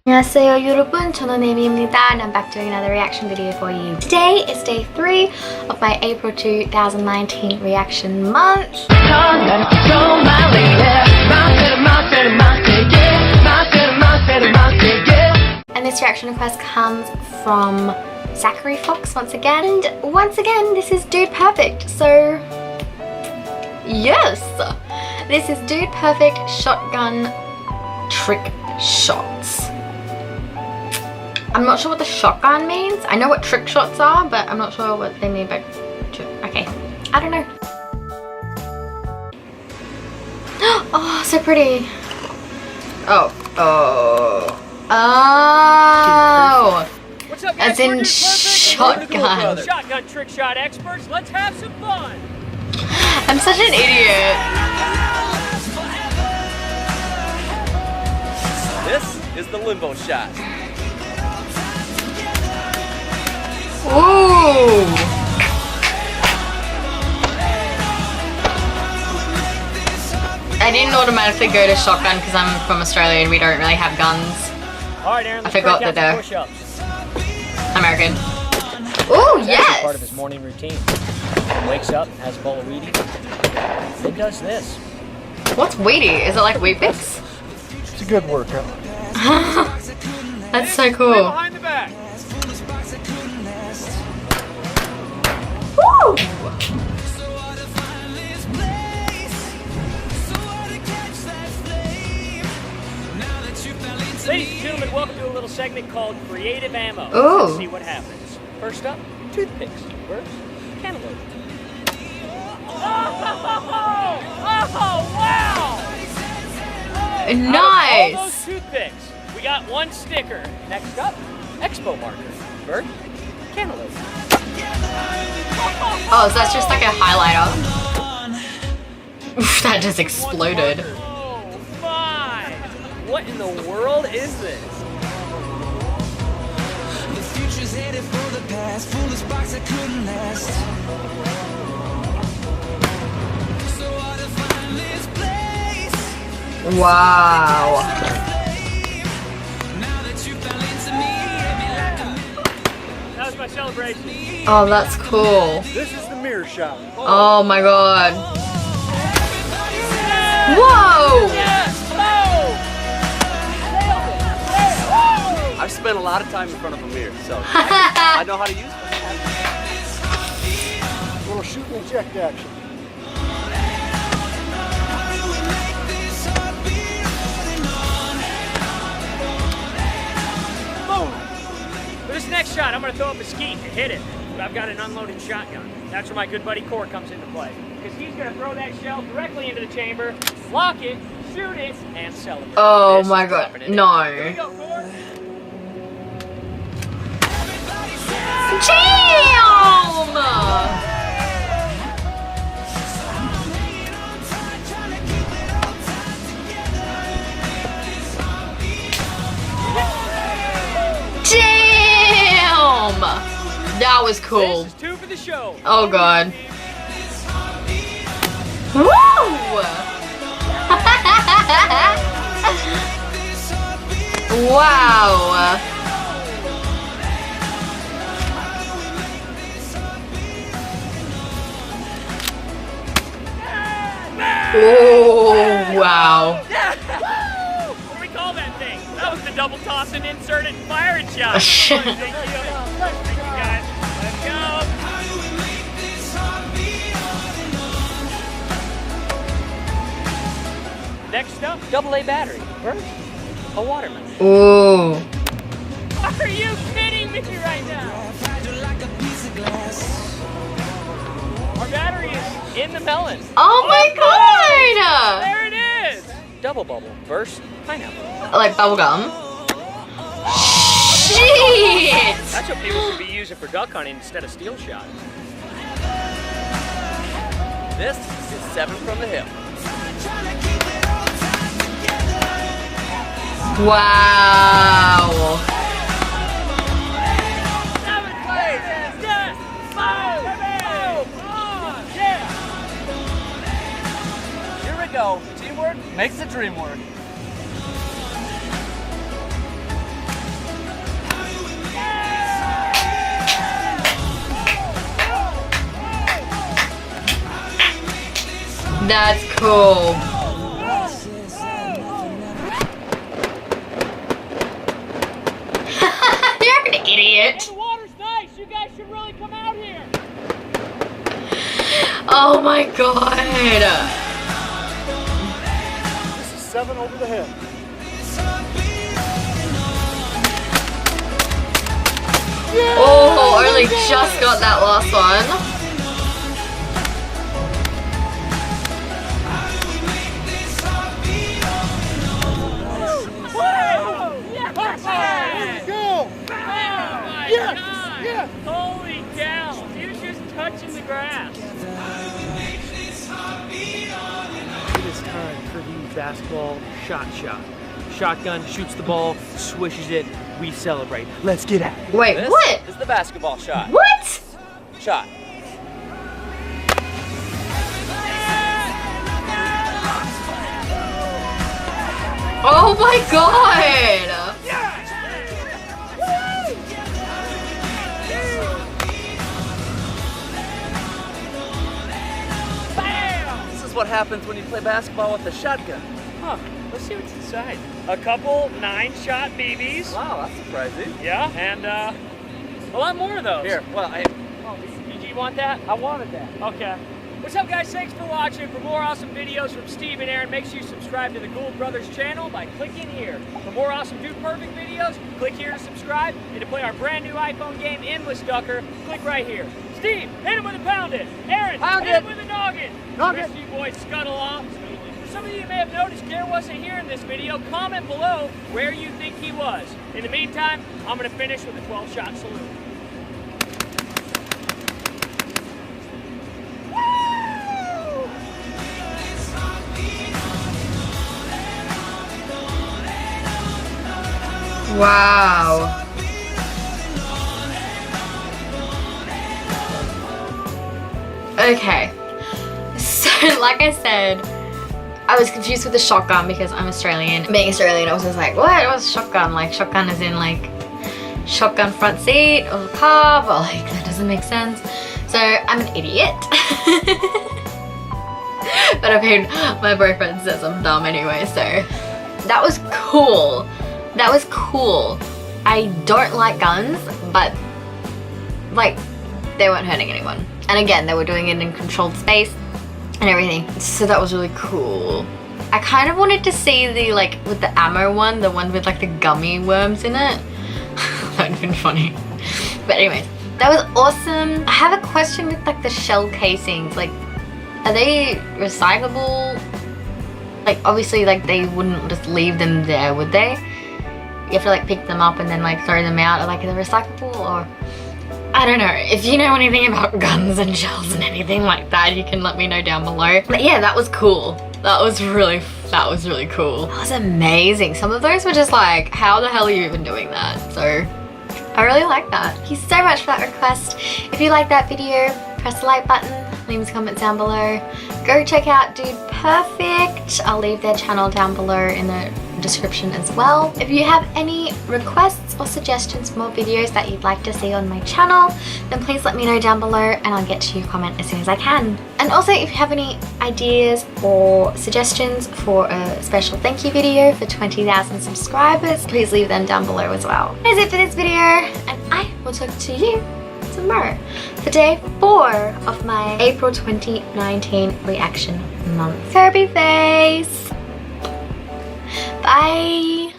안녕하세요 여러분, 저는 Amy입니다 and I'm back doing another reaction video for you. Today is day 3 of my April 2019 reaction month. And this reaction request comes from Zachary Fox once again. And once again, this is Dude Perfect. So, yes! This is Dude Perfect Shotgun Trick Shots. I'm not sure what the shotgun means. I know what trick shots are, but I'm not sure what they mean by... Okay, I don't know. Oh, so pretty. Oh. What's up, guys? As in shotgun. Shotgun trick shot experts, let's have some fun. I'm such an idiot. This is the limbo shot. Ooh. I didn't automatically go to shotgun because I'm from Australia and we don't really have guns. All right, Aaron, I forgot that they're push-ups. American. Oh, yes! Part of his morning routine. He wakes up, has a bowl of Wheaties, then does this. What's Wheatie? Is it like Wheat Bix? It's a good workout. That's so Stay cool. behind the back. Woo! Ladies and gentlemen, welcome to a little segment called Creative Ammo. Ooh. Let's see what happens. First up, toothpicks. First, cantaloupe. Oh, wow! Nice! All those toothpicks, we got one sticker. Next up, expo marker. First, cantaloupe. Oh, so that's just like a highlighter. Oof, that just exploded. Oh my! What in the world is this? The future's headed for the past, foolish box that couldn't last. So hard to find this place. Wow. Now that you fell into me, That was my celebration. Oh, that's cool. This is the mirror shot. Oh my god. Whoa! Yes! Oh! I've spent a lot of time in front of a mirror, so I know how to use it. A little shoot and eject action. Boom! For this next shot, I'm going to throw up a skeet and hit it. But I've got an unloaded shotgun. That's where my good buddy Core comes into play. Because he's going to throw that shell directly into the chamber, lock it, shoot it, and celebrate. Oh This my is god, dropping it in. no. Here we go, Core. Damn! Damn! That was cool. This is 2 for the show. Oh god. Woo! Wow. Oh, wow. What do we call that thing? That was the double toss and insert and fire and shot. Thank you. Thank you, guys. Let's go. Next up, AA battery. First, a watermelon. Ooh. Are you kidding me right now? Our battery is in the melon. Oh my god! There it is. Double bubble. First, pineapple. Like bubblegum. Shit! That's what people should be using for duck hunting instead of steel shot. This is 7 from the hip. Wow. Yeah. Here we go. Teamwork makes the dream work. That's cool. You're an idiot. The water's nice. You guys should really come out here. Oh my god. This is 7 over the head. Oh, only just got that last one. Go! Yes! Holy cow. He was just touching the grass. It is time for the basketball shot. Shotgun shoots the ball, swishes it. We celebrate. Let's get at it. Wait, what? This is the basketball shot. What? Shot. Oh my god! This is what happens when you play basketball with a shotgun. Huh. Let's see what's inside. A couple 9-shot BBs. Wow, that's surprising. Yeah, and a lot more of those. Here, well, Oh, did you want that? I wanted that. Okay. What's up, guys? Thanks for watching. For more awesome videos from Steve and Aaron, make sure you subscribe to the Gould Brothers channel by clicking here. For more awesome Dude Perfect videos, click here to subscribe. And to play our brand new iPhone game, Endless Ducker, click right here. Steve, hit him with a pound it. Aaron, Pound hit it. him with a noggin. Noggin. The rest of you boys scuttle off. For some of you may have noticed Gare wasn't here in this video. Comment below where you think he was. In the meantime, I'm going to finish with a 12-shot salute. Wow. Okay. So, like I said, I was confused with the shotgun because I'm Australian. Being Australian, I was just like, what? What's shotgun? Like, shotgun is in like shotgun front seat of a car, but like that doesn't make sense. So I'm an idiot. But I mean, my boyfriend says I'm dumb anyway, so that was cool. That was cool. I don't like guns, but like they weren't hurting anyone. And again, they were doing it in controlled space and everything. So that was really cool. I kind of wanted to see the like with the ammo one, the one with like the gummy worms in it. That would have been funny. But anyways, that was awesome. I have a question with like the shell casings. Like, are they recyclable? Like obviously like they wouldn't just leave them there, would they? You have to like pick them up and then like throw them out. Or like, are they recyclable or? I don't know. If you know anything about guns and shells and anything like that, you can let me know down below. But yeah, that was cool. That was really cool. That was amazing. Some of those were just like, how the hell are you even doing that? So I really like that. Thank you so much for that request. If you like that video, press the like button, leave us a comment down below. Go check out Dude Perfect. I'll leave their channel down below in the description as well. If you have any requests or suggestions for more videos that you'd like to see on my channel, then please let me know down below and I'll get to your comment as soon as I can. And also if you have any ideas or suggestions for a special thank you video for 20,000 subscribers, please leave them down below as well. That is it for this video and I will talk to you tomorrow for day 4 of my April 2019 reaction month. Kirby face! Bye!